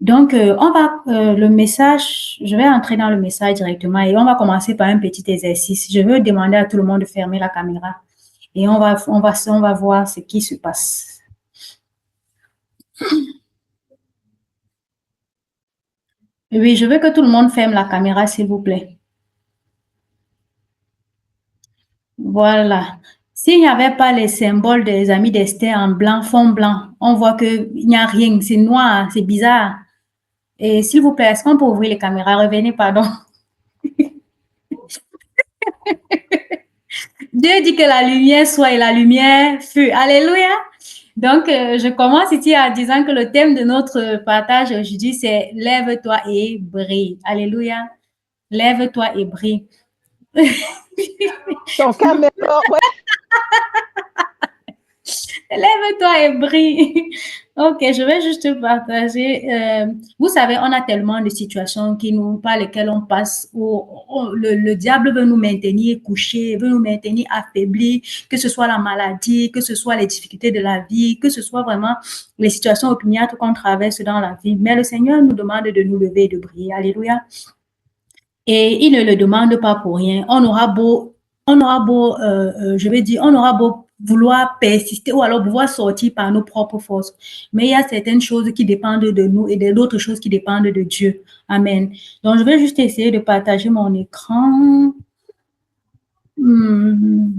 Donc, le message, je vais entrer dans le message directement et on va commencer par un petit exercice. Je veux demander à tout le monde de fermer la caméra et on va voir ce qui se passe. Oui, je veux que tout le monde ferme la caméra, s'il vous plaît. Voilà. S'il n'y avait pas les symboles des amis d'Esther en blanc, fond blanc, on voit qu'il n'y a rien, c'est noir, c'est bizarre. Et s'il vous plaît, est-ce qu'on peut ouvrir les caméras? Revenez, pardon. Dieu dit que la lumière soit et la lumière fut. Alléluia. Donc, je commence ici en disant que le thème de notre partage aujourd'hui, c'est lève-toi et brille. Alléluia. Lève-toi et brille. Ton caméra, ouais. Lève-toi et brille. Ok, je vais juste partager. Vous savez, on a tellement de situations par lesquelles on passe où le diable veut nous maintenir couchés, veut nous maintenir affaiblis, que ce soit la maladie, que ce soit les difficultés de la vie, que ce soit vraiment les situations opiniâtres qu'on traverse dans la vie. Mais le Seigneur nous demande de nous lever et de briller. Alléluia. Et il ne le demande pas pour rien. On aura beau, je vais dire, on aura beau vouloir persister ou alors pouvoir sortir par nos propres forces. Mais il y a certaines choses qui dépendent de nous et d'autres choses qui dépendent de Dieu. Amen. Donc, je vais juste essayer de partager mon écran. Je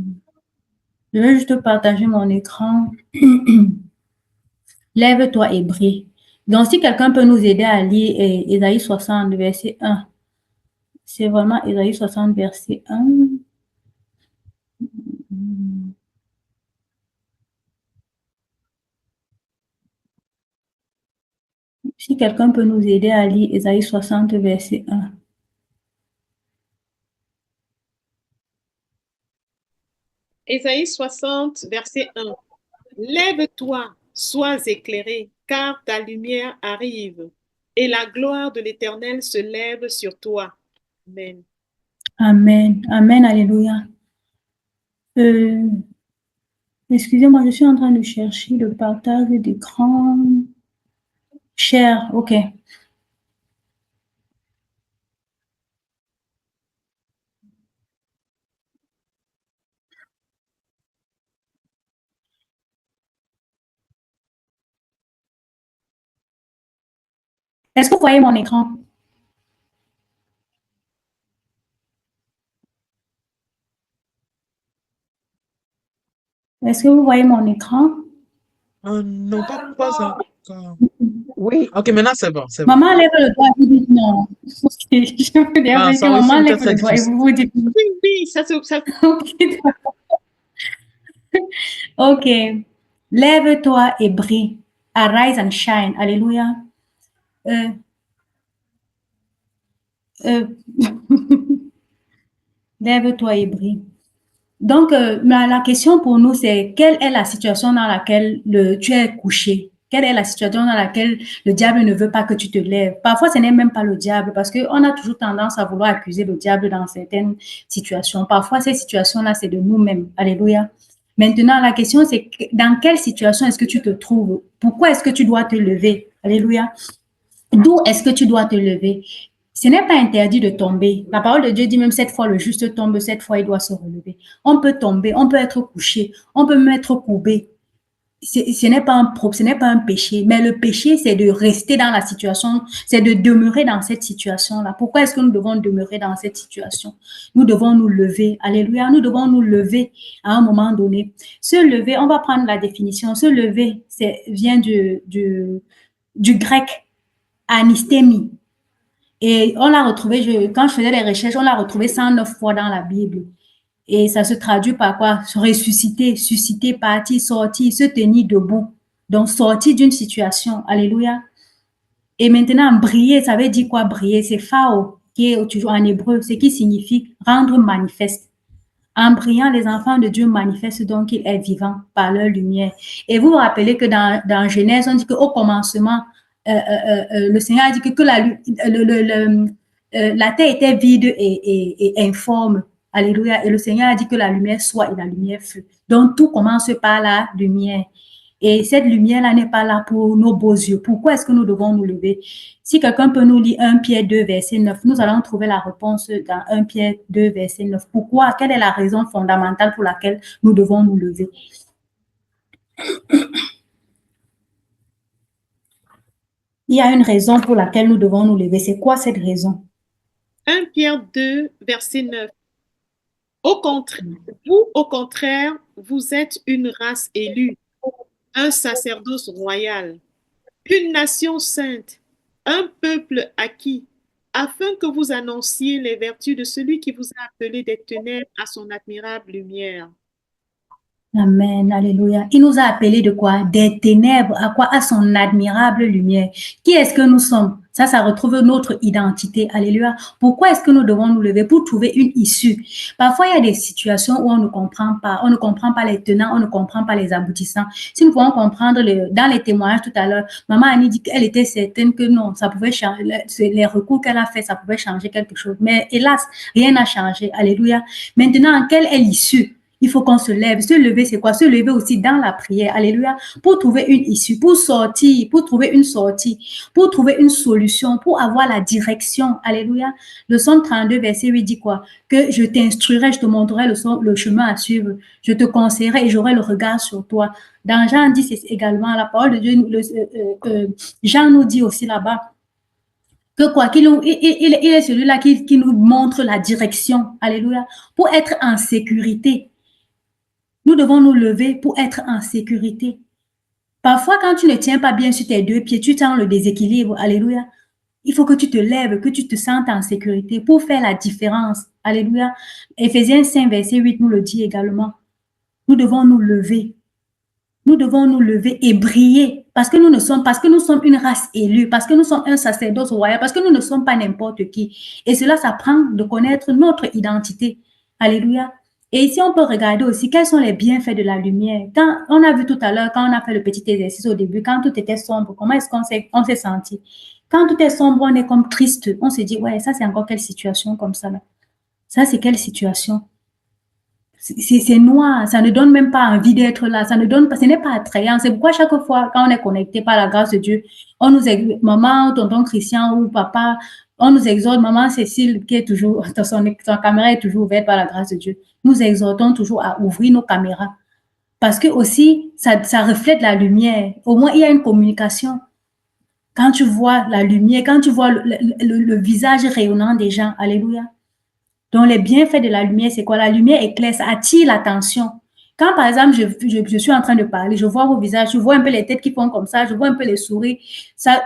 vais juste partager mon écran. Lève-toi et brille. Donc, si quelqu'un peut nous aider à lire Ésaïe 60, verset 1. C'est vraiment Ésaïe 60, verset 1. Si quelqu'un peut nous aider à lire Ésaïe 60, verset 1. Ésaïe 60, verset 1. Lève-toi, sois éclairé, car ta lumière arrive, et la gloire de l'Éternel se lève sur toi. Amen. Amen. Amen. Alléluia. Excusez-moi, je suis en train de chercher le partage d'écran. Cher, ok. Est-ce que vous voyez mon écran? Est-ce que vous voyez mon écran? Non, pas encore. Oui. Ok, maintenant c'est bon, c'est bon. Maman lève le doigt et vous dites non. Ok, je vous dis Ah, que ça aussi, maman lève peut-être c'est le doigt et difficile. vous dites non. Oui, ça. Ok. Lève-toi et brille. Arise and shine. Alléluia. Lève-toi et brille. Donc, la question pour nous, c'est quelle est la situation dans laquelle tu es couché? Quelle est la situation dans laquelle le diable ne veut pas que tu te lèves? Parfois, ce n'est même pas le diable parce qu'on a toujours tendance à vouloir accuser le diable dans certaines situations. Parfois, ces situations-là, c'est de nous-mêmes. Alléluia. Maintenant, la question, c'est dans quelle situation est-ce que tu te trouves? Pourquoi est-ce que tu dois te lever? Alléluia. D'où est-ce que tu dois te lever? Ce n'est pas interdit de tomber. La parole de Dieu dit même cette fois le juste tombe, cette fois il doit se relever. On peut tomber, on peut être couché, on peut même être courbé. Ce n'est pas un péché, mais le péché, c'est de rester dans la situation, c'est de demeurer dans cette situation-là. Pourquoi est-ce que nous devons demeurer dans cette situation? Nous devons nous lever. Alléluia. Nous devons nous lever à un moment donné. Se lever, on va prendre la définition. Se lever, vient du grec anistémie. Et on l'a retrouvé, quand je faisais les recherches, on l'a retrouvé 109 fois dans la Bible. Et ça se traduit par quoi? Ressusciter, susciter, partir, sortir, se tenir debout. Donc, sortir d'une situation. Alléluia. Et maintenant, briller, ça veut dire quoi briller? C'est phao, qui est toujours en hébreu, ce qui signifie rendre manifeste. En brillant, les enfants de Dieu manifestent donc qu'il est vivant par leur lumière. Et vous vous rappelez que dans Genèse, on dit qu'au commencement, le Seigneur a dit que la terre était vide et informe. Alléluia. Et le Seigneur a dit que la lumière soit et la lumière fut. Donc, tout commence par la lumière. Et cette lumière-là n'est pas là pour nos beaux yeux. Pourquoi est-ce que nous devons nous lever? Si quelqu'un peut nous lire 1 Pierre 2, verset 9, nous allons trouver la réponse dans 1 Pierre 2, verset 9. Pourquoi? Quelle est la raison fondamentale pour laquelle nous devons nous lever? Il y a une raison pour laquelle nous devons nous lever. C'est quoi cette raison? 1 Pierre 2, verset 9. Vous, au contraire, vous êtes une race élue, un sacerdoce royal, une nation sainte, un peuple acquis, afin que vous annonciez les vertus de celui qui vous a appelé des ténèbres à son admirable lumière. Amen, alléluia. Il nous a appelés de quoi? Des ténèbres, à quoi? À son admirable lumière. Qui est-ce que nous sommes? Ça retrouve notre identité, alléluia. Pourquoi est-ce que nous devons nous lever? Pour trouver une issue. Parfois, il y a des situations où on ne comprend pas les tenants, on ne comprend pas les aboutissants. Si nous pouvons comprendre dans les témoignages tout à l'heure, maman Annie dit qu'elle était certaine que non, ça pouvait changer, les recours qu'elle a fait, ça pouvait changer quelque chose. Mais hélas, rien n'a changé, alléluia. Maintenant, quelle est l'issue? Il faut qu'on se lève. Se lever, c'est quoi? Se lever aussi dans la prière. Alléluia. Pour trouver une issue, pour sortir, pour trouver une sortie, pour trouver une solution, pour avoir la direction. Alléluia. Le Psaume 32, verset 8 dit quoi? Que je t'instruirai, je te montrerai le chemin à suivre. Je te conseillerai et j'aurai le regard sur toi. Dans Jean 10 également, la parole de Dieu, Jean nous dit aussi là-bas, que quoi qu'il il est celui-là qui nous montre la direction. Alléluia. Pour être en sécurité. Nous devons nous lever pour être en sécurité. Parfois, quand tu ne tiens pas bien sur tes deux pieds, tu sens le déséquilibre. Alléluia. Il faut que tu te lèves, que tu te sentes en sécurité pour faire la différence. Alléluia. Éphésiens 5, verset 8 nous le dit également. Nous devons nous lever. Nous devons nous lever et briller parce que nous sommes une race élue, parce que nous sommes un sacerdoce royal, parce que nous ne sommes pas n'importe qui. Et cela, ça prend de connaître notre identité. Alléluia. Et ici, on peut regarder aussi quels sont les bienfaits de la lumière. Quand on a vu tout à l'heure, quand on a fait le petit exercice au début, quand tout était sombre, comment est-ce qu'on s'est senti? Quand tout est sombre, on est comme triste. On se dit, ouais, ça c'est encore quelle situation comme ça là? Ça c'est quelle situation? C'est noir, ça ne donne même pas envie d'être là, ça ne donne pas, ce n'est pas attrayant. C'est pourquoi chaque fois, quand on est connecté par la grâce de Dieu, on nous exhorte, maman, tonton Christian ou papa, on nous exhorte, maman Cécile, qui est toujours, son caméra est toujours ouverte par la grâce de Dieu. Nous exhortons toujours à ouvrir nos caméras. Parce que aussi, ça reflète la lumière. Au moins, il y a une communication. Quand tu vois la lumière, quand tu vois le visage rayonnant des gens, alléluia. Donc, les bienfaits de la lumière, c'est quoi? La lumière éclaire, ça attire l'attention. Quand, par exemple, je suis en train de parler, je vois vos visages, je vois un peu les têtes qui font comme ça, je vois un peu les souris, ça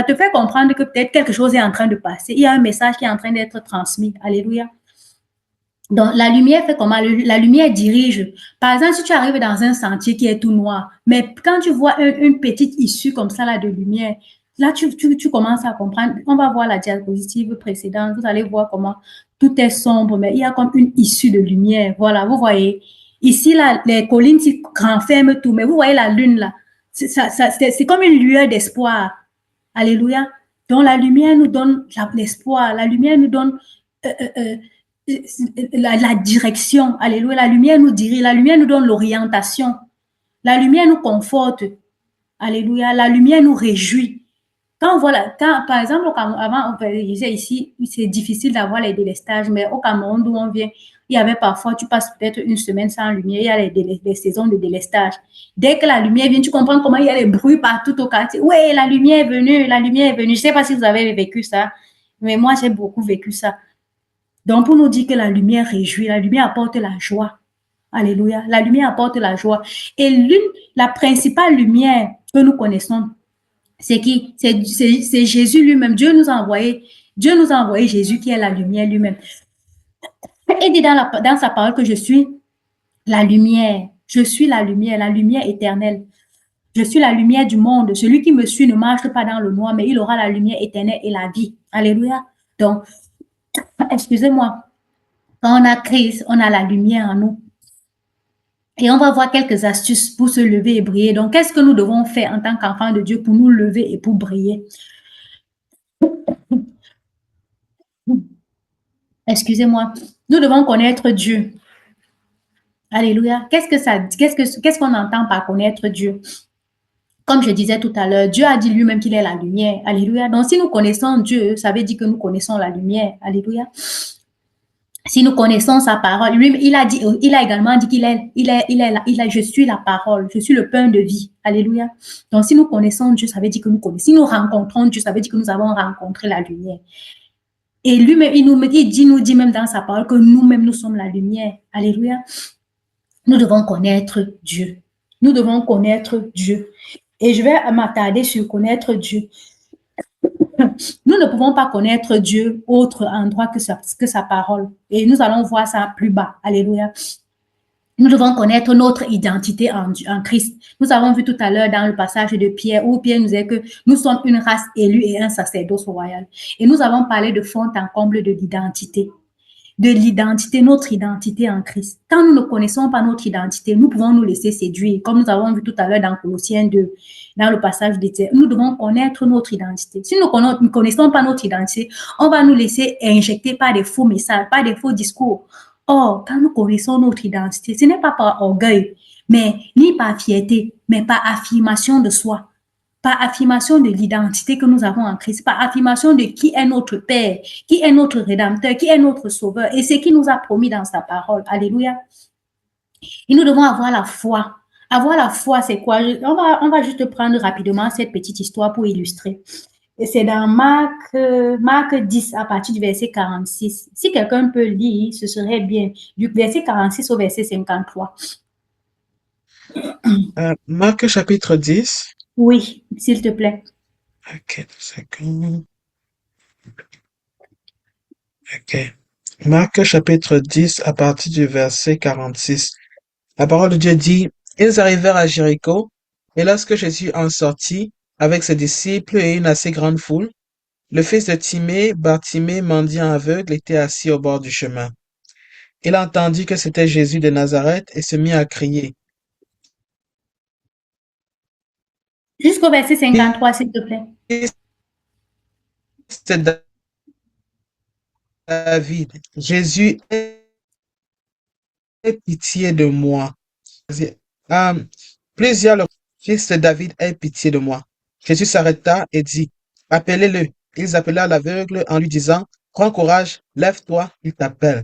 te fait comprendre que peut-être quelque chose est en train de passer. Il y a un message qui est en train d'être transmis. Alléluia. Donc, la lumière fait comment? La lumière dirige. Par exemple, si tu arrives dans un sentier qui est tout noir, mais quand tu vois une petite issue comme ça là, de lumière, là, tu commences à comprendre. On va voir la diapositive précédente. Vous allez voir comment tout est sombre, mais il y a comme une issue de lumière. Voilà, vous voyez. Ici, là, les collines se renferment tout, mais vous voyez la lune là. C'est comme une lueur d'espoir. Alléluia. Donc, la lumière nous donne l'espoir. La lumière nous donne euh, euh, euh, la direction. Alléluia. La lumière nous dirige. La lumière nous donne l'orientation. La lumière nous conforte. Alléluia. La lumière nous réjouit. Quand on voit par exemple, avant, on disait ici, c'est difficile d'avoir les délestages, mais au Cameroun d'où on vient, il y avait parfois, tu passes peut-être une semaine sans lumière, il y a les saisons de délestage. Dès que la lumière vient, tu comprends comment il y a les bruits partout au quartier. Oui, la lumière est venue, la lumière est venue. Je ne sais pas si vous avez vécu ça, mais moi, j'ai beaucoup vécu ça. Donc, pour nous dire que la lumière réjouit, la lumière apporte la joie. Alléluia. La lumière apporte la joie. Et la principale lumière que nous connaissons, c'est qui? C'est Jésus lui-même. Dieu nous a envoyé Jésus qui est la lumière lui-même. Il dit dans sa parole que je suis la lumière. Je suis la lumière éternelle. Je suis la lumière du monde. Celui qui me suit ne marche pas dans le noir, mais il aura la lumière éternelle et la vie. Alléluia. Donc, excusez-moi. Quand on a Christ, on a la lumière en nous. Et on va voir quelques astuces pour se lever et briller. Donc, qu'est-ce que nous devons faire en tant qu'enfants de Dieu pour nous lever et pour briller? Excusez-moi. Nous devons connaître Dieu. Alléluia. Qu'est-ce qu'on entend par connaître Dieu? Comme je disais tout à l'heure, Dieu a dit lui-même qu'il est la lumière. Alléluia. Donc, si nous connaissons Dieu, ça veut dire que nous connaissons la lumière. Alléluia. Si nous connaissons sa parole, lui, il a également dit je suis la parole, je suis le pain de vie. Alléluia. Donc, si nous connaissons Dieu, ça veut dire que nous connaissons. Si nous rencontrons Dieu, ça veut dire que nous avons rencontré la lumière. Et lui-même, nous dit même dans sa parole que nous-mêmes, nous sommes la lumière. Alléluia. Nous devons connaître Dieu. Nous devons connaître Dieu. Et je vais m'attarder sur connaître Dieu. Nous ne pouvons pas connaître Dieu autre endroit que sa parole. Et nous allons voir ça plus bas. Alléluia. Nous devons connaître notre identité en Christ. Nous avons vu tout à l'heure dans le passage de Pierre, où Pierre nous dit que nous sommes une race élue et un sacerdoce royal. Et nous avons parlé de fond en comble de l'identité. Notre identité en Christ. Quand nous ne connaissons pas notre identité, nous pouvons nous laisser séduire, comme nous avons vu tout à l'heure dans Colossiens 2, dans le passage d'Étienne. Nous devons connaître notre identité. Si nous ne connaissons pas notre identité, on va nous laisser injecter par des faux messages, par des faux discours. Or, quand nous connaissons notre identité, ce n'est pas par orgueil, mais ni par fierté, mais par affirmation de soi. Par affirmation de l'identité que nous avons en Christ, par affirmation de qui est notre Père, qui est notre Rédempteur, qui est notre Sauveur, et ce qu'il nous a promis dans sa parole. Alléluia. Et nous devons avoir la foi. Avoir la foi, c'est quoi? On va juste prendre rapidement cette petite histoire pour illustrer. Et c'est dans Marc 10, à partir du verset 46. Si quelqu'un peut lire, ce serait bien. Du verset 46 au verset 53. Marc chapitre 10. Oui, s'il te plaît. Ok, 2 secondes. Ok. Marc chapitre 10 à partir du verset 46. La parole de Dieu dit, ils arrivèrent à Jéricho, et lorsque Jésus en sortit, avec ses disciples et une assez grande foule, le fils de Timée, Bartimée, mendiant aveugle, était assis au bord du chemin. Il entendit que c'était Jésus de Nazareth et se mit à crier. Jusqu'au verset 53, s'il te plaît. C'est David. Jésus, aie pitié de moi. Plusieurs, le fils de David, aie pitié de moi. Jésus s'arrêta et dit, appelez-le. Ils appelèrent l'aveugle en lui disant, prends courage, lève-toi, il t'appelle.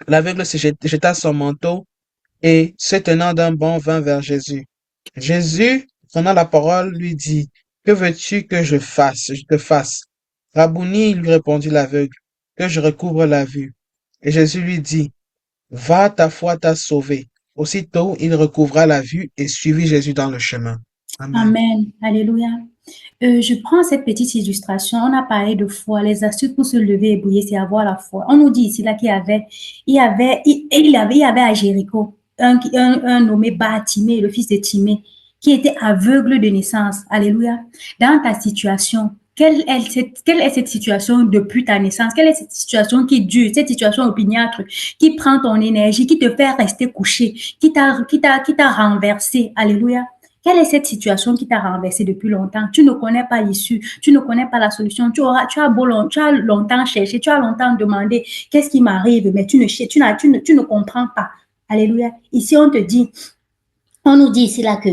L'aveugle se jeta son manteau et, se tenant d'un bond, vint vers Jésus. Jésus, prenant la parole, lui dit, que veux-tu que je te fasse? Rabouni, lui répondit l'aveugle, que je recouvre la vue. Et Jésus lui dit, va, ta foi t'a sauvé. Aussitôt, il recouvra la vue et suivit Jésus dans le chemin. Amen. Amen. Alléluia. Je prends cette petite illustration. On a parlé de foi. Les astuces pour se lever et briller, c'est avoir la foi. On nous dit ici là qu'il y avait à Jéricho un nommé Bartimée, le fils de Timée, qui était aveugle de naissance. Alléluia. Dans ta situation, quelle est cette situation depuis ta naissance? Quelle est cette situation qui dure, cette situation opiniâtre, qui prend ton énergie, qui te fait rester couché, qui t'a renversé? Alléluia. Quelle est cette situation qui t'a renversé depuis longtemps? Tu ne connais pas l'issue, tu ne connais pas la solution. Tu as longtemps cherché, tu as longtemps demandé qu'est-ce qui m'arrive, mais tu ne comprends pas. Alléluia. Ici, on nous dit ici là que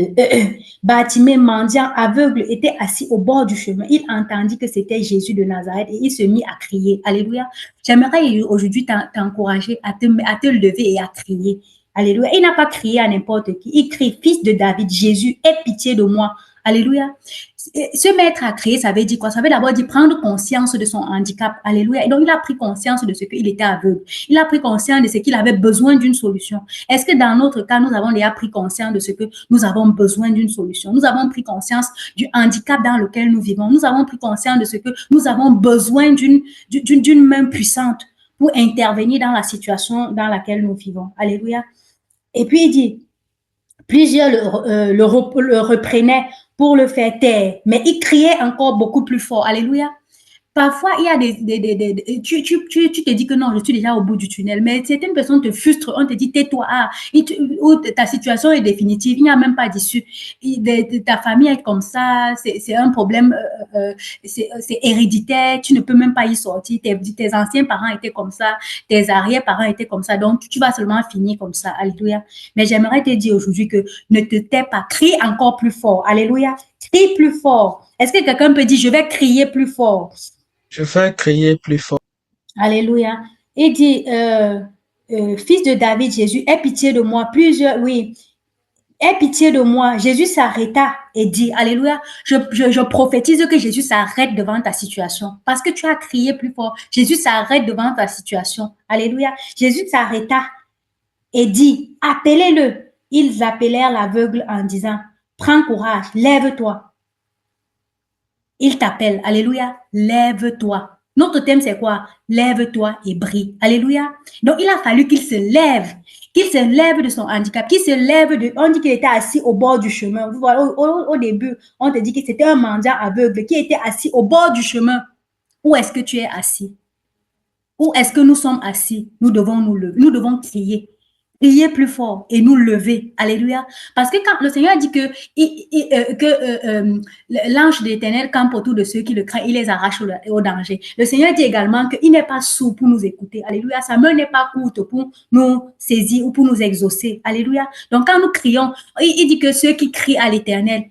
Bartimée, mendiant aveugle, était assis au bord du chemin. Il entendit que c'était Jésus de Nazareth et il se mit à crier. Alléluia. J'aimerais aujourd'hui t'encourager à te lever et à crier. Alléluia. Il n'a pas crié à n'importe qui. Il crie, fils de David, Jésus, aie pitié de moi. Alléluia. Se mettre à crier, ça veut dire quoi? Ça veut d'abord dire prendre conscience de son handicap. Alléluia. Et donc, il a pris conscience de ce qu'il était aveugle. Il a pris conscience de ce qu'il avait besoin d'une solution. Est-ce que dans notre cas, nous avons déjà pris conscience de ce que nous avons besoin d'une solution? Nous avons pris conscience du handicap dans lequel nous vivons. Nous avons pris conscience de ce que nous avons besoin d'une main puissante pour intervenir dans la situation dans laquelle nous vivons. Alléluia. Et puis, il dit, plusieurs le reprenaient pour le faire taire, mais il criait encore beaucoup plus fort. Alléluia. Parfois, il y a tu te dis que non, je suis déjà au bout du tunnel, mais certaines personnes te frustrent, on te dit tais-toi, ou ta situation est définitive, il n'y a même pas d'issue. Ta famille est comme ça, c'est un problème, c'est héréditaire, tu ne peux même pas y sortir, tes anciens parents étaient comme ça, tes arrière-parents étaient comme ça, donc tu vas seulement finir comme ça, alléluia. Mais j'aimerais te dire aujourd'hui que ne te tais pas, crie encore plus fort, alléluia, crie plus fort. Est-ce que quelqu'un peut dire, je vais crier plus fort? Je vais crier plus fort. Alléluia. Il dit, fils de David, Jésus, aie pitié de moi. Oui, aie pitié de moi. Jésus s'arrêta et dit, alléluia, je prophétise que Jésus s'arrête devant ta situation. Parce que tu as crié plus fort. Jésus s'arrête devant ta situation. Alléluia. Jésus s'arrêta et dit, appelez-le. Ils appelèrent l'aveugle en disant, prends courage, lève-toi. Il t'appelle. Alléluia. Lève-toi. Notre thème, c'est quoi? Lève-toi et brille. Alléluia. Donc, il a fallu qu'il se lève de son handicap, qu'il se lève de... On dit qu'il était assis au bord du chemin. Vous voyez, au début, on te dit que c'était un mendiant aveugle qui était assis au bord du chemin. Où est-ce que tu es assis? Où est-ce que nous sommes assis? Nous devons nous lever. Nous devons crier. Crier plus fort et nous lever. Alléluia. Parce que quand le Seigneur dit que l'ange de l'Éternel campe autour de ceux qui le craignent, il les arrache au danger. Le Seigneur dit également qu'il n'est pas sourd pour nous écouter. Alléluia. Sa main n'est pas courte pour nous saisir ou pour nous exaucer. Alléluia. Donc quand nous crions, il dit que ceux qui crient à l'Éternel,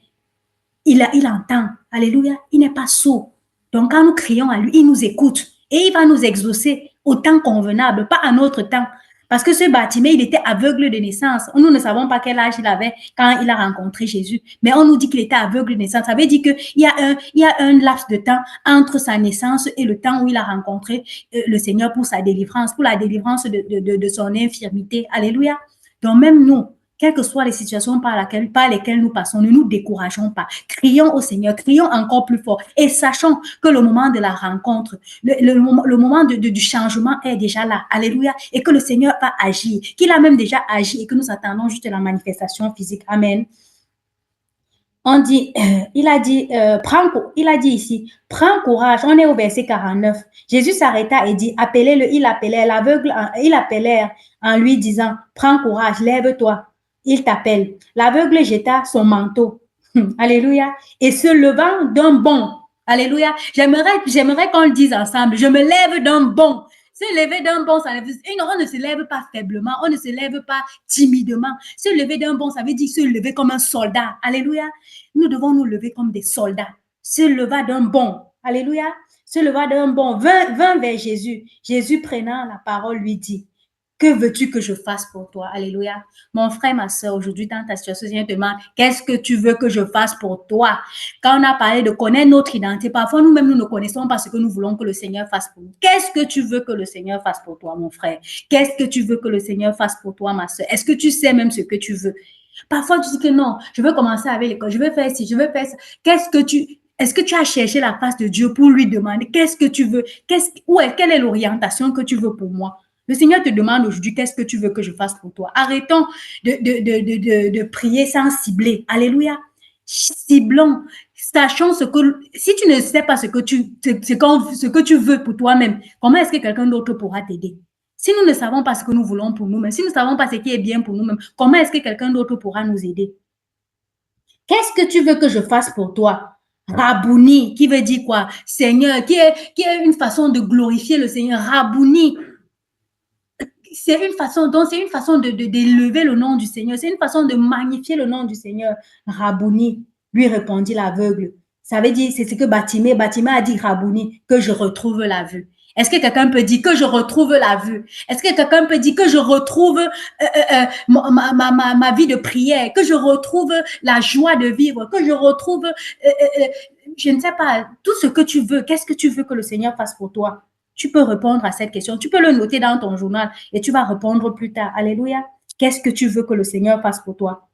il entend. Alléluia. Il n'est pas sourd. Donc quand nous crions à lui, il nous écoute et il va nous exaucer au temps convenable, pas à notre temps. Parce que ce Bartimée, il était aveugle de naissance. Nous ne savons pas quel âge il avait quand il a rencontré Jésus. Mais on nous dit qu'il était aveugle de naissance. Ça veut dire qu'il y a un laps de temps entre sa naissance et le temps où il a rencontré le Seigneur pour sa délivrance, pour la délivrance de son infirmité. Alléluia. Donc même nous, quelles que soient les situations par lesquelles nous passons, ne nous décourageons pas. Crions au Seigneur, crions encore plus fort et sachons que le moment de la rencontre, le moment du changement est déjà là. Alléluia. Et que le Seigneur va agir, qu'il a même déjà agi et que nous attendons juste la manifestation physique. Amen. On dit, il a dit ici, prends courage. On est au verset 49. Jésus s'arrêta et dit, appelez-le. Il appelait l'aveugle, il appelait en lui disant, prends courage, lève-toi. Il t'appelle. L'aveugle jeta son manteau. Alléluia. Et se levant d'un bond. Alléluia. J'aimerais qu'on le dise ensemble. Je me lève d'un bond. Se lever d'un bond, ça veut dire, on ne se lève pas faiblement, on ne se lève pas timidement. Se lever d'un bond, ça veut dire se lever comme un soldat. Alléluia. Nous devons nous lever comme des soldats. Se leva d'un bond. Alléluia. Se leva d'un bond. Vint vers Jésus. Jésus prenant la parole lui dit, que veux-tu que je fasse pour toi? Alléluia. Mon frère, ma soeur, aujourd'hui, dans ta situation, Seigneur te demande, qu'est-ce que tu veux que je fasse pour toi? Quand on a parlé de connaître notre identité, parfois nous-mêmes, nous ne connaissons pas ce que nous voulons que le Seigneur fasse pour nous. Qu'est-ce que tu veux que le Seigneur fasse pour toi, mon frère? Qu'est-ce que tu veux que le Seigneur fasse pour toi, ma soeur? Est-ce que tu sais même ce que tu veux? Parfois, tu dis que non, je veux commencer avec l'école, je veux faire ci, je veux faire ça. Est-ce que tu as cherché la face de Dieu pour lui demander, qu'est-ce que tu veux? Quelle est l'orientation que tu veux pour moi? Le Seigneur te demande aujourd'hui, qu'est-ce que tu veux que je fasse pour toi? Arrêtons de prier sans cibler. Alléluia. Ciblons. Sachons si tu ne sais pas ce que tu veux pour toi-même, comment est-ce que quelqu'un d'autre pourra t'aider? Si nous ne savons pas ce que nous voulons pour nous-mêmes, si nous ne savons pas ce qui est bien pour nous-mêmes, comment est-ce que quelqu'un d'autre pourra nous aider? Qu'est-ce que tu veux que je fasse pour toi? Rabouni, qui veut dire quoi? Seigneur, qui est une façon de glorifier le Seigneur. Rabouni. C'est une façon d'élever le nom du Seigneur. C'est une façon de magnifier le nom du Seigneur. Rabouni, lui répondit l'aveugle. Ça veut dire, c'est ce que Bartimée a dit, Rabouni, que je retrouve la vue. Est-ce que quelqu'un peut dire que je retrouve la vue? Est-ce que quelqu'un peut dire que je retrouve ma vie de prière, que je retrouve la joie de vivre, que je retrouve, je ne sais pas, tout ce que tu veux. Qu'est-ce que tu veux que le Seigneur fasse pour toi? Tu peux répondre à cette question. Tu peux le noter dans ton journal et tu vas répondre plus tard. Alléluia. Qu'est-ce que tu veux que le Seigneur fasse pour toi?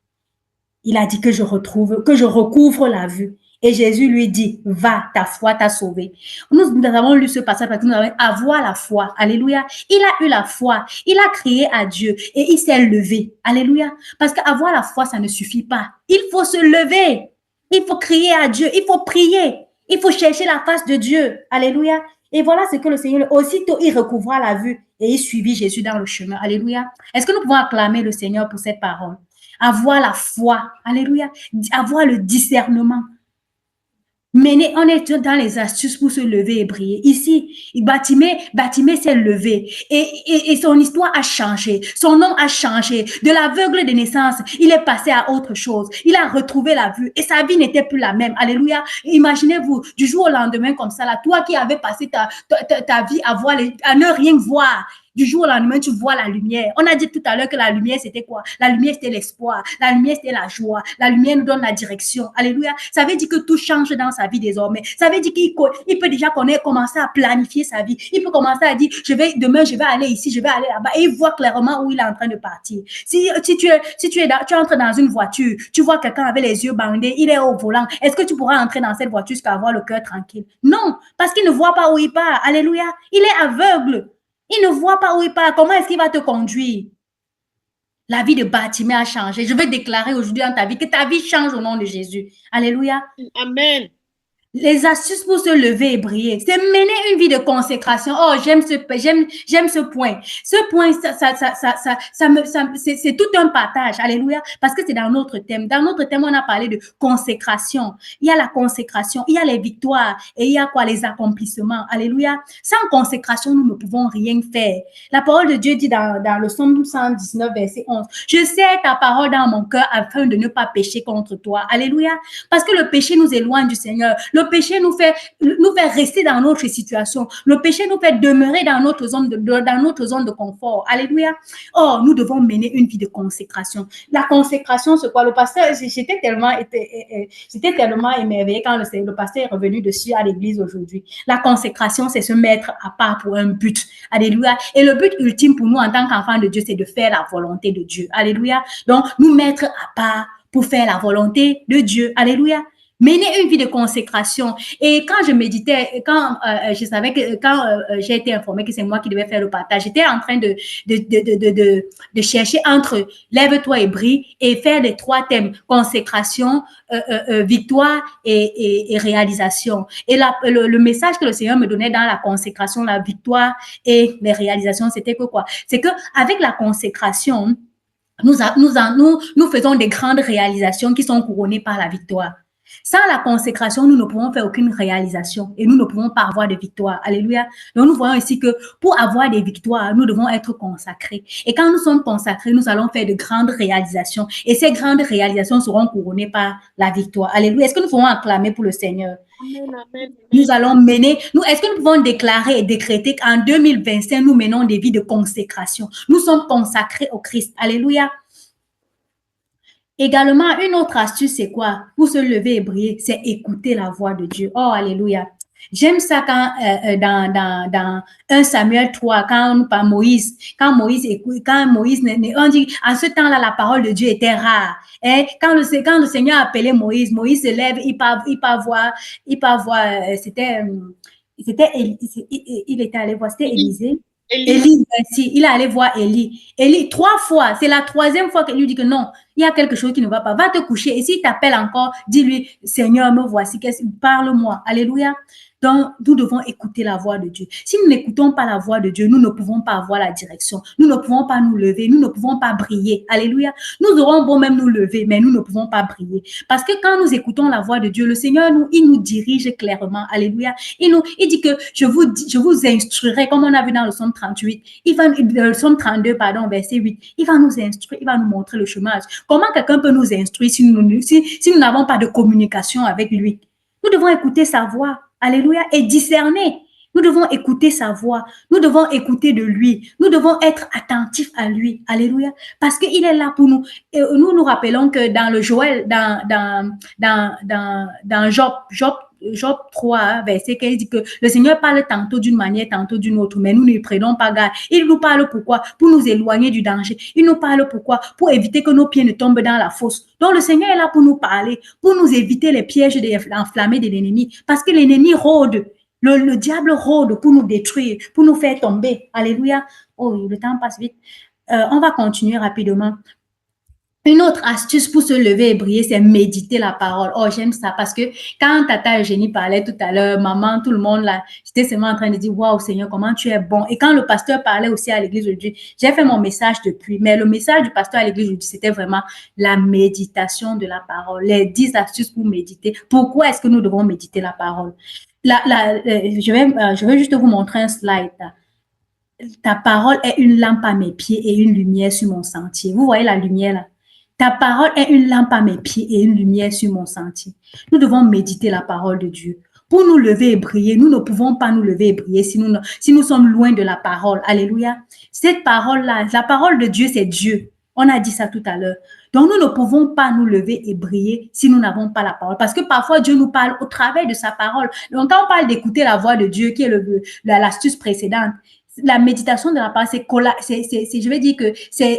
Il a dit que je recouvre la vue. Et Jésus lui dit, va, ta foi t'a sauvé. Nous avons lu ce passage parce que nous avons avoir la foi. Alléluia. Il a eu la foi. Il a crié à Dieu et il s'est levé. Alléluia. Parce qu'avoir la foi, ça ne suffit pas. Il faut se lever. Il faut crier à Dieu. Il faut prier. Il faut chercher la face de Dieu. Alléluia. Et voilà ce que le Seigneur, aussitôt, il recouvra la vue et il suivit Jésus dans le chemin. Alléluia. Est-ce que nous pouvons acclamer le Seigneur pour cette parole? Avoir la foi. Alléluia. Avoir le discernement. Mener, on est dans les astuces pour se lever et briller. Ici, Bartimée s'est levé et son histoire a changé. Son nom a changé. De l'aveugle de naissance, il est passé à autre chose. Il a retrouvé la vue et sa vie n'était plus la même. Alléluia. Imaginez-vous, du jour au lendemain comme ça, là, toi qui avais passé ta vie à ne rien voir. Du jour au lendemain, tu vois la lumière. On a dit tout à l'heure que la lumière, c'était quoi? La lumière, c'était l'espoir. La lumière, c'était la joie. La lumière nous donne la direction. Alléluia. Ça veut dire que tout change dans sa vie désormais. Ça veut dire qu'il peut déjà commencer à planifier sa vie. Il peut commencer à dire, demain, je vais aller ici, je vais aller là-bas. Et il voit clairement où il est en train de partir. Si tu entres dans une voiture, tu vois quelqu'un avec les yeux bandés, il est au volant. Est-ce que tu pourras entrer dans cette voiture jusqu'à avoir le cœur tranquille? Non, parce qu'il ne voit pas où il part. Alléluia. Il est aveugle. Il ne voit pas où il part. Comment est-ce qu'il va te conduire? La vie de Bartimée a changé. Je veux déclarer aujourd'hui dans ta vie que ta vie change au nom de Jésus. Alléluia. Amen. Les astuces pour se lever et briller, c'est mener une vie de consécration. Oh, j'aime ce point. Ce point, c'est tout un partage. Alléluia. Parce que c'est dans notre thème. Dans notre thème, on a parlé de consécration. Il y a la consécration, il y a les victoires et il y a quoi? Les accomplissements. Alléluia. Sans consécration, nous ne pouvons rien faire. La parole de Dieu dit dans le Psaume 119, verset 11, je sais ta parole dans mon cœur afin de ne pas pécher contre toi. Alléluia. Parce que le péché nous éloigne du Seigneur. Le péché nous fait rester dans notre situation. Le péché nous fait demeurer dans notre zone de confort. Alléluia. Or, nous devons mener une vie de consécration. La consécration, c'est quoi? Le pasteur, j'étais tellement émerveillée quand le pasteur est revenu dessus à l'église aujourd'hui. La consécration, c'est se mettre à part pour un but. Alléluia. Et le but ultime pour nous en tant qu'enfants de Dieu, c'est de faire la volonté de Dieu. Alléluia. Donc, nous mettre à part pour faire la volonté de Dieu. Alléluia. Mener une vie de consécration. Et quand je méditais, je savais que quand j'ai été informée que c'est moi qui devais faire le partage, j'étais en train de chercher entre lève-toi et brille et faire les trois thèmes consécration, victoire et réalisation. Et le message que le Seigneur me donnait dans la consécration, la victoire et les réalisations, c'était que quoi? C'est que avec la consécration, nous faisons des grandes réalisations qui sont couronnées par la victoire. Sans la consécration, nous ne pouvons faire aucune réalisation et nous ne pouvons pas avoir de victoire. Alléluia. Donc, nous voyons ici que pour avoir des victoires, nous devons être consacrés. Et quand nous sommes consacrés, nous allons faire de grandes réalisations. Et ces grandes réalisations seront couronnées par la victoire. Alléluia. Est-ce que nous pouvons acclamer pour le Seigneur? Amen, amen. Nous allons mener, est-ce que nous pouvons déclarer et décréter qu'en 2025, nous menons des vies de consécration? Nous sommes consacrés au Christ. Alléluia. Également, une autre astuce, c'est quoi? Pour se lever et briller, c'est écouter la voix de Dieu. Oh, alléluia. J'aime ça quand dans 1 Samuel 3, quand Moïse, on dit, en ce temps-là, la parole de Dieu était rare. Et quand le Seigneur appelait Moïse se lève, il part voir, il était allé voir, c'était Élisée. Élie, merci. Il est allé voir Élie. Élie, 3 fois, c'est la 3e fois qu'il lui dit que non, il y a quelque chose qui ne va pas. Va te coucher. Et s'il t'appelle encore, dis-lui, Seigneur, me voici, parle-moi. Alléluia. Donc, nous devons écouter la voix de Dieu. Si nous n'écoutons pas la voix de Dieu, nous ne pouvons pas avoir la direction. Nous ne pouvons pas nous lever. Nous ne pouvons pas briller. Alléluia. Nous aurons beau même nous lever, mais nous ne pouvons pas briller. Parce que quand nous écoutons la voix de Dieu, le Seigneur, il nous dirige clairement. Alléluia. Il dit que je vous instruirai, comme on a vu dans le Psaume 38. Le Psaume 32, pardon, verset 8. Il va nous instruire, il va nous montrer le chemin. Comment quelqu'un peut nous instruire si nous n'avons pas de communication avec lui? Nous devons écouter sa voix. Alléluia. Et discerner. Nous devons écouter sa voix. Nous devons écouter de lui. Nous devons être attentifs à lui. Alléluia. Parce qu'il est là pour nous. Et nous rappelons que dans le Joël, dans Job 3, verset 15, il dit que le Seigneur parle tantôt d'une manière, tantôt d'une autre, mais nous ne prenons pas garde. Il nous parle pourquoi? Pour nous éloigner du danger. Il nous parle pourquoi? Pour éviter que nos pieds ne tombent dans la fosse. Donc le Seigneur est là pour nous parler, pour nous éviter les pièges enflammés de l'ennemi. Parce que l'ennemi rôde. Le diable rôde pour nous détruire, pour nous faire tomber. Alléluia. Oh, le temps passe vite. On va continuer rapidement. Une autre astuce pour se lever et briller, c'est méditer la parole. Oh, j'aime ça parce que quand Tata Eugénie parlait tout à l'heure, maman, tout le monde là, j'étais seulement en train de dire, waouh, Seigneur, comment tu es bon. Et quand le pasteur parlait aussi à l'église aujourd'hui, j'ai fait mon message depuis, mais le message du pasteur à l'église aujourd'hui, c'était vraiment la méditation de la parole, les 10 astuces pour méditer. Pourquoi est-ce que nous devons méditer la parole? Je vais juste vous montrer un slide. Là. Ta parole est une lampe à mes pieds et une lumière sur mon sentier. Vous voyez la lumière là? Ta parole est une lampe à mes pieds et une lumière sur mon sentier. Nous devons méditer la parole de Dieu. Pour nous lever et briller, nous ne pouvons pas nous lever et briller si nous sommes loin de la parole. Alléluia. Cette parole-là, la parole de Dieu, c'est Dieu. On a dit ça tout à l'heure. Donc, nous ne pouvons pas nous lever et briller si nous n'avons pas la parole. Parce que parfois, Dieu nous parle au travers de sa parole. Donc, quand on parle d'écouter la voix de Dieu, qui est l'astuce précédente, la méditation de la parole, je vais dire que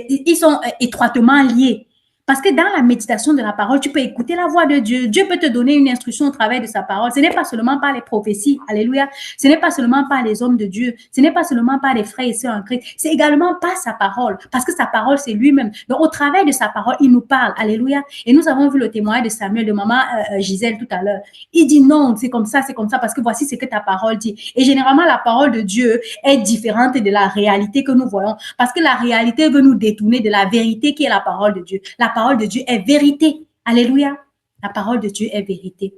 ils sont étroitement liés. Parce que dans la méditation de la parole, tu peux écouter la voix de Dieu. Dieu peut te donner une instruction au travers de sa parole. Ce n'est pas seulement par les prophéties. Alléluia. Ce n'est pas seulement par les hommes de Dieu. Ce n'est pas seulement par les frères et sœurs en Christ. C'est également par sa parole. Parce que sa parole, c'est lui-même. Donc, au travers de sa parole, il nous parle. Alléluia. Et nous avons vu le témoignage de Samuel, de maman Gisèle tout à l'heure. Il dit non, c'est comme ça, parce que voici ce que ta parole dit. Et généralement, la parole de Dieu est différente de la réalité que nous voyons. Parce que la réalité veut nous détourner de la vérité qui est la parole de Dieu. La parole de Dieu est vérité. Alléluia. La parole de Dieu est vérité.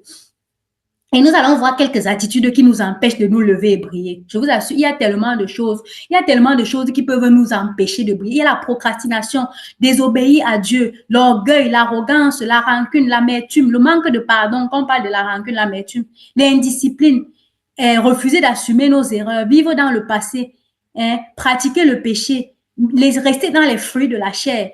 Et nous allons voir quelques attitudes qui nous empêchent de nous lever et briller. Je vous assure, il y a tellement de choses. Il y a tellement de choses qui peuvent nous empêcher de briller. Il y a la procrastination, désobéir à Dieu, l'orgueil, l'arrogance, la rancune, l'amertume, le manque de pardon. Quand on parle de la rancune, l'amertume, l'indiscipline, refuser d'assumer nos erreurs, vivre dans le passé, pratiquer le péché, rester dans les fruits de la chair.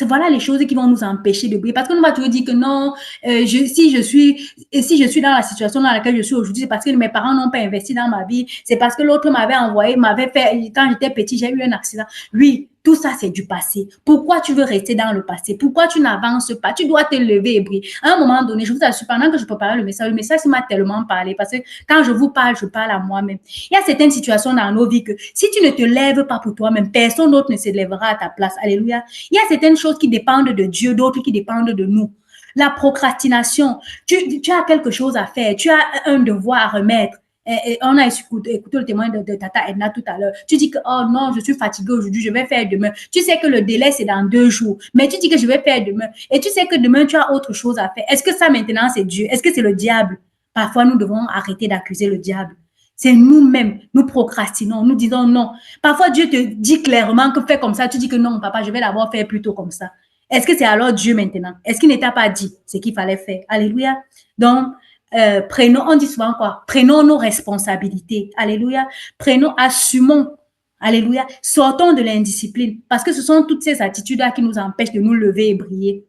Voilà les choses qui vont nous empêcher de briller. Parce que nous va toujours dire que non, si je suis dans la situation dans laquelle je suis aujourd'hui, c'est parce que mes parents n'ont pas investi dans ma vie. C'est parce que l'autre m'avait fait, quand j'étais petit, j'ai eu un accident. Oui, tout ça, c'est du passé. Pourquoi tu veux rester dans le passé? Pourquoi tu n'avances pas? Tu dois te lever et briller. À un moment donné, je vous assure, pendant que je préparais le message, m'a tellement parlé parce que quand je vous parle, je parle à moi-même. Il y a certaines situations dans nos vies que si tu ne te lèves pas pour toi-même, personne d'autre ne se lèvera à ta place. Alléluia. Il y a certaines choses qui dépendent de Dieu, d'autres qui dépendent de nous. La procrastination, tu as quelque chose à faire, tu as un devoir à remettre. Et on a écouté le témoignage de Tata Edna tout à l'heure. Tu dis que, oh non, je suis fatiguée aujourd'hui, je vais faire demain. Tu sais que le délai, c'est dans 2 jours. Mais tu dis que je vais faire demain. Et tu sais que demain, tu as autre chose à faire. Est-ce que ça, maintenant, c'est Dieu? Est-ce que c'est le diable? Parfois, nous devons arrêter d'accuser le diable. C'est nous-mêmes, nous procrastinons, nous disons non. Parfois, Dieu te dit clairement que fais comme ça. Tu dis que non, papa, je vais d'abord faire plutôt comme ça. Est-ce que c'est alors Dieu maintenant? Est-ce qu'il n'était pas dit ce qu'il fallait faire? Alléluia. Donc, on dit souvent quoi? Prenons nos responsabilités. Alléluia. Assumons. Alléluia. Sortons de l'indiscipline. Parce que ce sont toutes ces attitudes-là qui nous empêchent de nous lever et briller.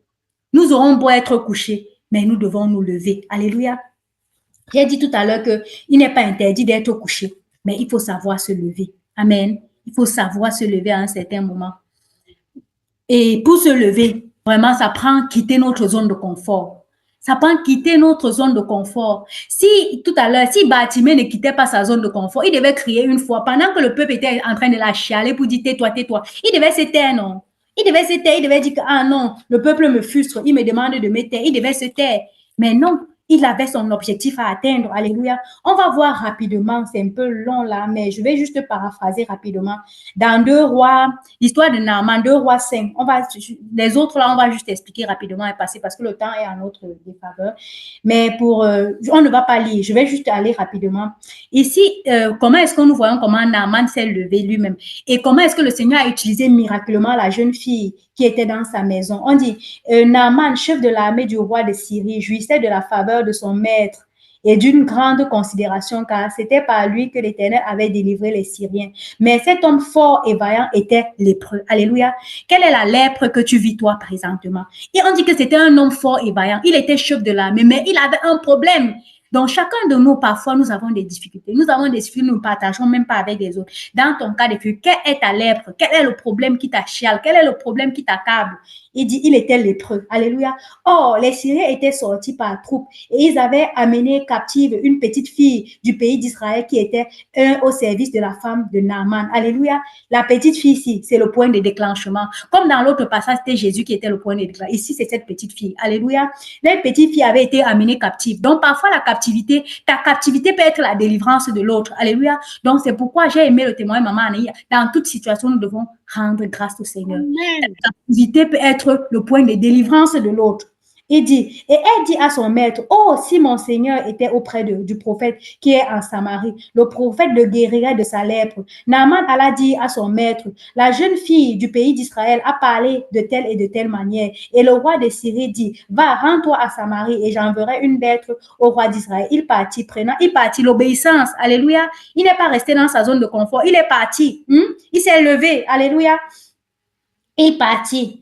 Nous aurons beau être couchés, mais nous devons nous lever. Alléluia. J'ai dit tout à l'heure qu'il n'est pas interdit d'être couché, mais il faut savoir se lever. Amen. Il faut savoir se lever à un certain moment. Et pour se lever, vraiment, ça prend quitter notre zone de confort. Ça prend quitter notre zone de confort. Si tout à l'heure, si Bartimée ne quittait pas sa zone de confort, il devait crier une fois pendant que le peuple était en train de la chialer pour dire tais-toi, tais-toi. Il devait se taire, non? Il devait se taire, il devait dire que ah non, le peuple me frustre, il me demande de me taire. Il devait se taire. Mais non, il avait son objectif à atteindre. Alléluia. On va voir rapidement, c'est un peu long là, mais je vais juste paraphraser rapidement. Dans 2 Rois, l'histoire de Naaman, 2 Rois 5, les autres là, on va juste expliquer rapidement et passer parce que le temps est en notre défaveur. Mais on ne va pas lire, je vais juste aller rapidement. Ici, comment est-ce que nous voyons comment Naaman s'est levé lui-même et comment est-ce que le Seigneur a utilisé miraculeusement la jeune fille qui était dans sa maison. On dit, Naaman, chef de l'armée du roi de Syrie, jouissait de la faveur de son maître et d'une grande considération, car c'était par lui que l'Éternel avait délivré les Syriens. Mais cet homme fort et vaillant était lépreux. Alléluia. Quelle est la lèpre que tu vis toi présentement? Et on dit que c'était un homme fort et vaillant. Il était chef de l'armée, mais il avait un problème. Donc, chacun de nous, parfois, nous avons des difficultés. Nous avons des difficultés, nous ne partageons même pas avec les autres. Dans ton cas de figure, quelle est ta lèpre? Quel est le problème qui t'achiale? Quel est le problème qui t'accable? Il dit, il était lépreux. Alléluia. Or, les Syriens étaient sortis par troupes et ils avaient amené captive une petite fille du pays d'Israël qui était au service de la femme de Naaman. Alléluia. La petite fille ici, c'est le point de déclenchement. Comme dans l'autre passage, c'était Jésus qui était le point de déclenchement. Ici, c'est cette petite fille. Alléluia. La petite fille avait été amenée captive. Donc, parfois, la captivité, ta captivité peut être la délivrance de l'autre. Alléluia. Donc, c'est pourquoi j'ai aimé le témoin de Maman Anaï. Dans toute situation, nous devons rendre grâce au Seigneur. Amen. La captivité peut être le point de délivrance de l'autre. Il dit, et elle dit à son maître, oh, si mon Seigneur était auprès du prophète qui est en Samarie, le prophète le guérirait de sa lèpre. Naaman alla dire à son maître, la jeune fille du pays d'Israël a parlé de telle et de telle manière. Et le roi de Syrie dit, va, rends-toi à Samarie et j'enverrai une lettre au roi d'Israël. Il partit, l'obéissance. Alléluia. Il n'est pas resté dans sa zone de confort. Il est parti. Il s'est levé. Alléluia. Il partit.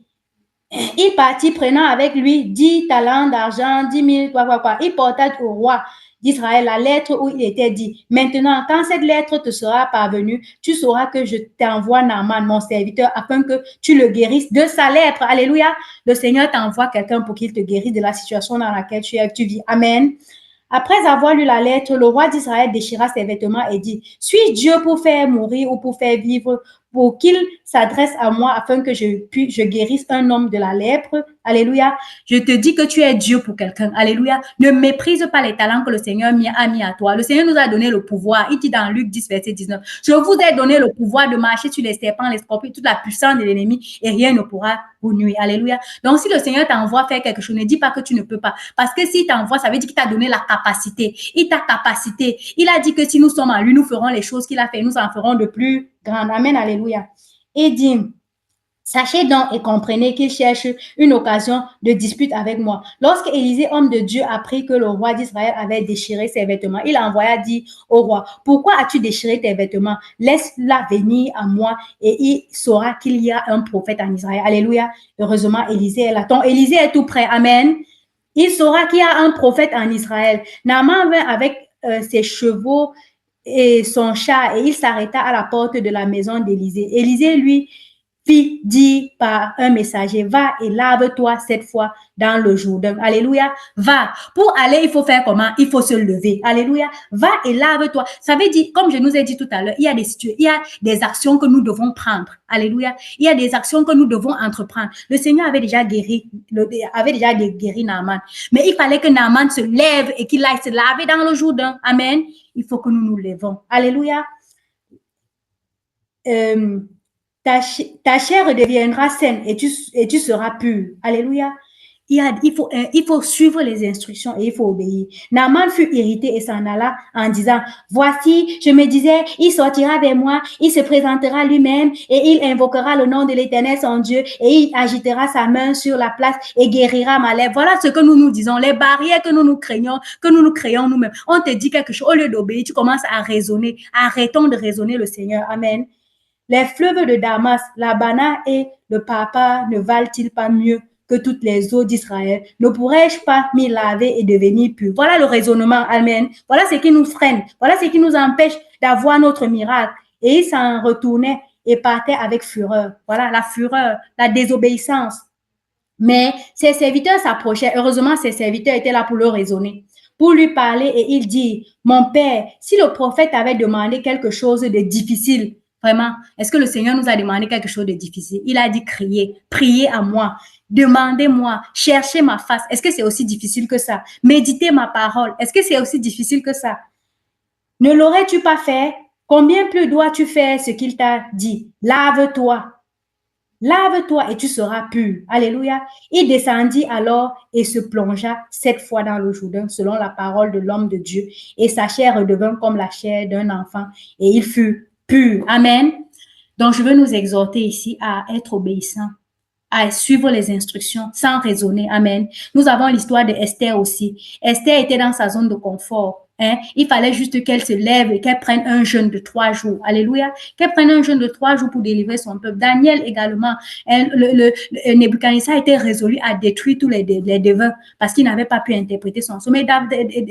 Il partit prenant avec lui 10 talents d'argent, 10 000, quoi. Il porta au roi d'Israël la lettre où il était dit, maintenant, quand cette lettre te sera parvenue, tu sauras que je t'envoie Naaman, mon serviteur, afin que tu le guérisses de sa lèpre. Alléluia. Le Seigneur t'envoie quelqu'un pour qu'il te guérisse de la situation dans laquelle tu vis. Amen. Après avoir lu la lettre, le roi d'Israël déchira ses vêtements et dit, suis Dieu pour faire mourir ou pour faire vivre, pour qu'il s'adresse à moi afin que je guérisse un homme de la lèpre. Alléluia. Je te dis que tu es Dieu pour quelqu'un. Alléluia. Ne méprise pas les talents que le Seigneur a mis à toi. Le Seigneur nous a donné le pouvoir. Il dit dans Luc 10, verset 19, je vous ai donné le pouvoir de marcher sur les serpents, les scorpions, toute la puissance de l'ennemi et rien ne pourra vous nuire. Alléluia. Donc, si le Seigneur t'envoie faire quelque chose, ne dis pas que tu ne peux pas. Parce que s'il t'envoie, ça veut dire qu'il t'a donné la capacité. Il t'a capacité. Il a dit que si nous sommes en lui, nous ferons les choses qu'il a fait. Nous en ferons de plus grandes. Amen. Alléluia. Et dit, sachez donc et comprenez qu'il cherche une occasion de dispute avec moi. Lorsque Élisée, homme de Dieu, apprit que le roi d'Israël avait déchiré ses vêtements, il envoya dire au roi, pourquoi as-tu déchiré tes vêtements? Laisse-la venir à moi et il saura qu'il y a un prophète en Israël. Alléluia. Heureusement, Élisée est là. Ton Élisée est tout prêt. Amen. Il saura qu'il y a un prophète en Israël. Naaman vint avec ses chevaux et son char et il s'arrêta à la porte de la maison d'Élisée. Élisée lui fit dire par un messager, va et lave-toi cette fois dans le Jourdain. Alléluia. Va. Pour aller, il faut faire comment? Il faut se lever. Alléluia. Va et lave-toi. Ça veut dire, comme je nous ai dit tout à l'heure, il y a des actions que nous devons prendre. Alléluia. Il y a des actions que nous devons entreprendre. Le Seigneur avait déjà guéri Naaman. Mais il fallait que Naaman se lève et qu'il aille se laver dans le Jourdain. Amen. Il faut que nous nous levons. Alléluia. Ta chair deviendra saine et tu seras pur. Alléluia. Il faut suivre les instructions et il faut obéir. Naaman fut irrité et s'en alla en disant, voici, je me disais, il sortira vers moi, il se présentera lui-même et il invoquera le nom de l'Éternel son Dieu et il agitera sa main sur la place et guérira ma lèvre. Voilà ce que nous nous disons, les barrières que nous créons nous-mêmes. On te dit quelque chose, au lieu d'obéir, tu commences à raisonner. Arrêtons de raisonner le Seigneur. Amen. Les fleuves de Damas, l'Abana et le Papa ne valent-ils pas mieux que toutes les eaux d'Israël? Ne pourrais-je pas m'y laver et devenir pur? Voilà le raisonnement. Amen. Voilà ce qui nous freine. Voilà ce qui nous empêche d'avoir notre miracle. Et il s'en retournait et partait avec fureur. Voilà la fureur, la désobéissance. Mais ses serviteurs s'approchaient. Heureusement, ses serviteurs étaient là pour le raisonner, pour lui parler et il dit, mon père, si le prophète avait demandé quelque chose de difficile, vraiment, est-ce que le Seigneur nous a demandé quelque chose de difficile? Il a dit crier, priez à moi, demandez-moi, cherchez ma face. Est-ce que c'est aussi difficile que ça? Méditez ma parole. Est-ce que c'est aussi difficile que ça? Ne l'aurais-tu pas fait? Combien plus dois-tu faire ce qu'il t'a dit? Lave-toi. Lave-toi et tu seras pur. Alléluia. Il descendit alors et se plongea 7 fois dans le Jourdain selon la parole de l'homme de Dieu. Et sa chair redevint comme la chair d'un enfant et il fut pur. Amen. Donc, je veux nous exhorter ici à être obéissants, à suivre les instructions sans raisonner. Amen. Nous avons l'histoire de Esther aussi. Esther était dans sa zone de confort. Hein? Il fallait juste qu'elle se lève et qu'elle prenne un jeûne de 3 jours. Alléluia. Qu'elle prenne un jeûne de 3 jours pour délivrer son peuple. Daniel également, Nebuchadnezzar était résolu à détruire tous les devins parce qu'il n'avait pas pu interpréter son sommeil.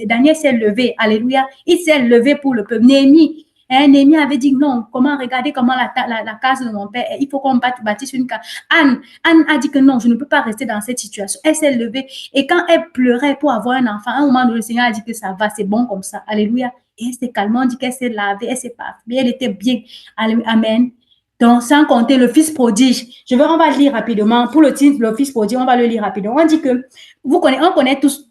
Daniel s'est levé. Alléluia. Il s'est levé pour le peuple. Néhémie. Néhémie avait dit non, regardez comment la case de mon père, il faut qu'on bâtisse une case. Anne a dit que non, je ne peux pas rester dans cette situation. Elle s'est levée et quand elle pleurait pour avoir un enfant, à un moment donné, le Seigneur a dit que ça va, c'est bon comme ça. Alléluia. Et elle s'est calmée, on dit qu'elle s'est lavée, elle s'est parfumée, elle était bien. Amen. Donc, sans compter le fils prodige. On va lire rapidement. Pour le fils prodige, on va le lire rapidement. On dit que, on connaît tous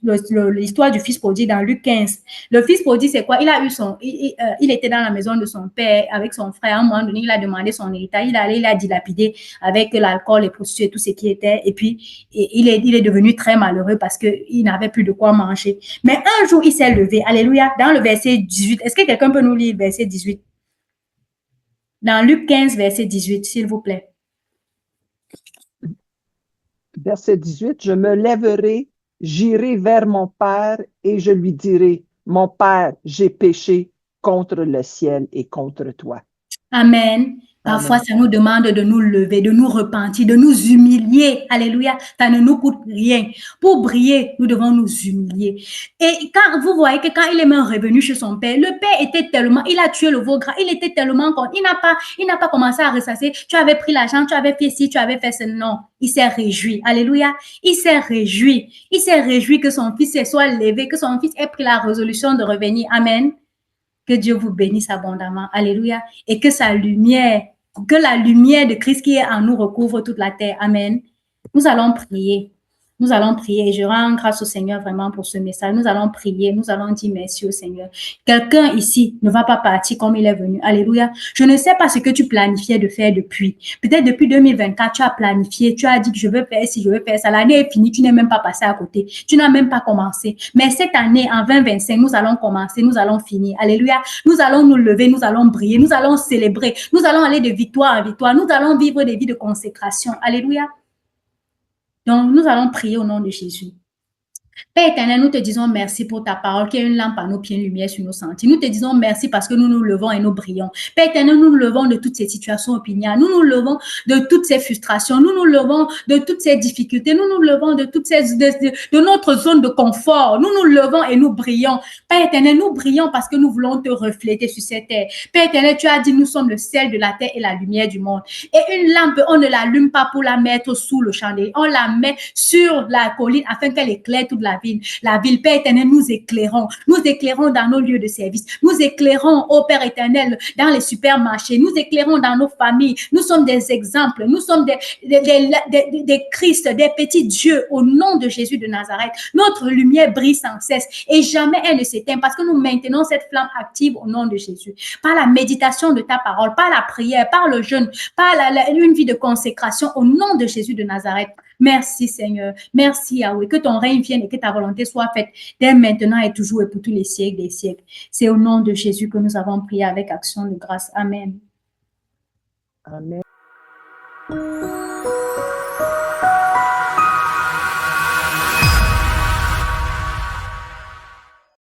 l'histoire du fils prodigue dans Luc 15. Le fils prodigue, c'est quoi? Il était dans la maison de son père avec son frère. À un moment donné, il a demandé son héritage. Il a dilapidé avec l'alcool, les prostituées, tout ce qui était. Et puis, il est devenu très malheureux parce qu'il n'avait plus de quoi manger. Mais un jour, il s'est levé. Alléluia. Dans le verset 18. Est-ce que quelqu'un peut nous lire le verset 18? Dans Luc 15, verset 18, s'il vous plaît. Verset 18, je me lèverai, j'irai vers mon Père et je lui dirai, mon Père, j'ai péché contre le ciel et contre toi. Amen. Parfois, ça nous demande de nous lever, de nous repentir, de nous humilier. Alléluia. Ça ne nous coûte rien. Pour briller, nous devons nous humilier. Et quand vous voyez que quand il est même revenu chez son père, le père était tellement, il a tué le veau gras, il était tellement con, il n'a pas commencé à ressasser. Tu avais pris l'argent, tu avais fait ci, tu avais fait ça. Non. Il s'est réjoui. Alléluia. Il s'est réjoui. Il s'est réjoui que son fils se soit levé, que son fils ait pris la résolution de revenir. Amen. Que Dieu vous bénisse abondamment. Alléluia. Et que la lumière de Christ qui est en nous recouvre toute la terre. Amen. Nous allons prier. Nous allons prier et je rends grâce au Seigneur vraiment pour ce message. Nous allons prier, nous allons dire merci au Seigneur. Quelqu'un ici ne va pas partir comme il est venu. Alléluia. Je ne sais pas ce que tu planifiais de faire depuis. Peut-être depuis 2024, tu as planifié, tu as dit que je veux faire ci, je veux faire ça. L'année est finie, tu n'es même pas passé à côté. Tu n'as même pas commencé. Mais cette année, en 2025, nous allons commencer, nous allons finir. Alléluia. Nous allons nous lever, nous allons briller, nous allons célébrer. Nous allons aller de victoire en victoire. Nous allons vivre des vies de consécration. Alléluia. Donc, nous allons prier au nom de Jésus. Père éternel, nous te disons merci pour ta parole qui est une lampe à nos pieds, une lumière sur nos sentiers. Nous te disons merci parce que nous nous levons et nous brillons. Père éternel, nous nous levons de toutes ces situations opiniâtres. Nous nous levons de toutes ces frustrations. Nous nous levons de toutes ces difficultés. Nous nous levons de toutes ces, de notre zone de confort. Nous nous levons et nous brillons. Père éternel, nous brillons parce que nous voulons te refléter sur cette terre. Père éternel, tu as dit nous sommes le sel de la terre et la lumière du monde. Et une lampe, on ne l'allume pas pour la mettre sous le chandelier. On la met sur la colline afin qu'elle éclaire toute la ville. La ville, Père éternel, nous éclairons dans nos lieux de service. Nous éclairons, ô Père éternel, dans les supermarchés. Nous éclairons dans nos familles. Nous sommes des exemples. Nous sommes des Christ, des petits dieux au nom de Jésus de Nazareth. Notre lumière brille sans cesse et jamais elle ne s'éteint parce que nous maintenons cette flamme active au nom de Jésus. Par la méditation de ta parole, par la prière, par le jeûne, par une vie de consécration au nom de Jésus de Nazareth. Merci Seigneur. Merci Yahweh. Que ton règne vienne et que ta volonté soit faite dès maintenant et toujours et pour tous les siècles des siècles. C'est au nom de Jésus que nous avons prié avec action de grâce. Amen. Amen.